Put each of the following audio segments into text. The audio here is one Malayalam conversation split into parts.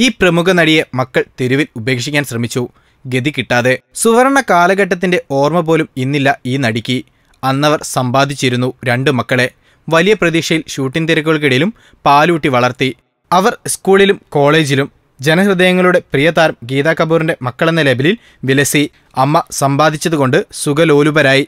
ഈ പ്രമുഖ നടിയെ മക്കൾ തെരുവിൽ ഉപേക്ഷിക്കാൻ ശ്രമിച്ചു. ഗതി കിട്ടാതെ. സുവർണ കാലഘട്ടത്തിന്റെ ഓർമ്മ പോലും ഇന്നില്ല ഈ നടിക്ക്. അന്നവർ സമ്പാദിച്ചിരുന്നു 2 മക്കളെ. വലിയ പ്രതീക്ഷയിൽ ഷൂട്ടിംഗ് തിരക്കുകൾക്കിടയിലും പാലൂട്ടി വളർത്തി. അവർ സ്കൂളിലും കോളേജിലും. ജനഹൃദയങ്ങളുടെ പ്രിയതാരം ഗീതാ കപൂറിന്റെ മക്കളെന്ന ലേബലിൽ വിലസി. അമ്മ സമ്പാദിച്ചതുകൊണ്ട് സുഖലോലുപരായി.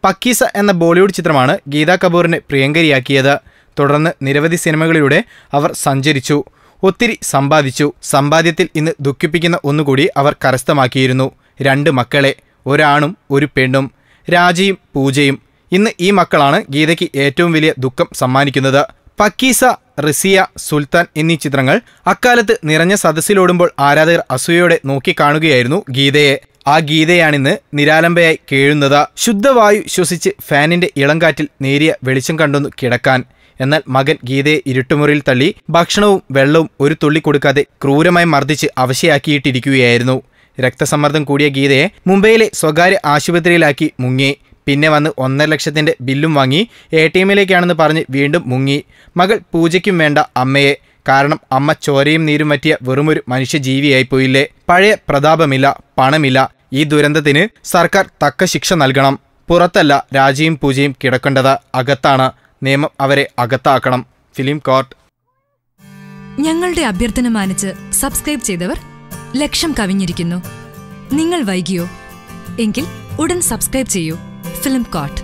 പക്കീസ എന്ന ബോളിവുഡ് ചിത്രമാണ് ഗീതാ കപൂറിനെ പ്രിയങ്കരിയാക്കിയത്. തുടർന്ന് നിരവധി സിനിമകളിലൂടെ അവർ സഞ്ചരിച്ചു. ഒത്തിരി സമ്പാദിച്ചു. സമ്പാദ്യത്തിൽ ഇന്ന് ദുഃഖിപ്പിക്കുന്ന ഒന്നുകൂടി അവർ കരസ്ഥമാക്കിയിരുന്നു. 2 മക്കളെ, ഒരാണും ഒരു പെണ്ണും, രാജയും പൂജയും. ഇന്ന് ഈ മക്കളാണ് ഗീതയ്ക്ക് ഏറ്റവും വലിയ ദുഃഖം സമ്മാനിക്കുന്നത്. പക്കീസ, റിസിയ, സുൽത്താൻ എന്നീ ചിത്രങ്ങൾ അക്കാലത്ത് നിറഞ്ഞ സദസ്സിലോടുമ്പോൾ ആരാധകർ അസൂയയോടെ നോക്കിക്കാണുകയായിരുന്നു ഗീതയെ. ആ ഗീതയാണിന്ന് നിരാലംബയായി കേഴുന്നത്. ശുദ്ധവായു ശ്വസിച്ച് ഫാനിന്റെ ഇളംകാറ്റിൽ നേരിയ വെളിച്ചം കണ്ടൊന്നു കിടക്കാൻ. എന്നാൽ മകൻ ഗീതയെ ഇരുട്ടുമുറിയിൽ തള്ളി ഭക്ഷണവും വെള്ളവും ഒരു തുള്ളി കൊടുക്കാതെ ക്രൂരമായി മർദ്ദിച്ച് അവശയാക്കിയിട്ടിരിക്കുകയായിരുന്നു. രക്തസമ്മർദ്ദം കൂടിയ ഗീതയെ മുംബൈയിലെ സ്വകാര്യ ആശുപത്രിയിലാക്കി മുങ്ങി. പിന്നെ വന്ന് 1.5 ലക്ഷത്തിന്റെ ബില്ലും വാങ്ങി ATMിലേക്കാണെന്ന് പറഞ്ഞ് വീണ്ടും മുങ്ങി. മകൾ പൂജയ്ക്കും വേണ്ട അമ്മയെ. കാരണം അമ്മ ചോരയും നീരും വറ്റിയ വെറുമൊരു മനുഷ്യജീവിയായി പോയില്ലേ. പഴയ പ്രതാപമില്ല, പണമില്ല. ഈ ദുരന്തത്തിന് സർക്കാർ തക്ക ശിക്ഷ നൽകണം. പുറത്തല്ല രാജയും പൂജയും കിടക്കേണ്ടത്, അകത്താണ്. നിയമം അവരെ അകത്താക്കണം. Film court. ഞങ്ങളുടെ അഭ്യർത്ഥന മാനിച്ച് സബ്സ്ക്രൈബ് ചെയ്തവർ 1,00,000 കവിഞ്ഞിരിക്കുന്നു. നിങ്ങൾ വൈകിയോ? എങ്കിൽ ഉടൻ സബ്സ്ക്രൈബ് ചെയ്യൂ. Film court.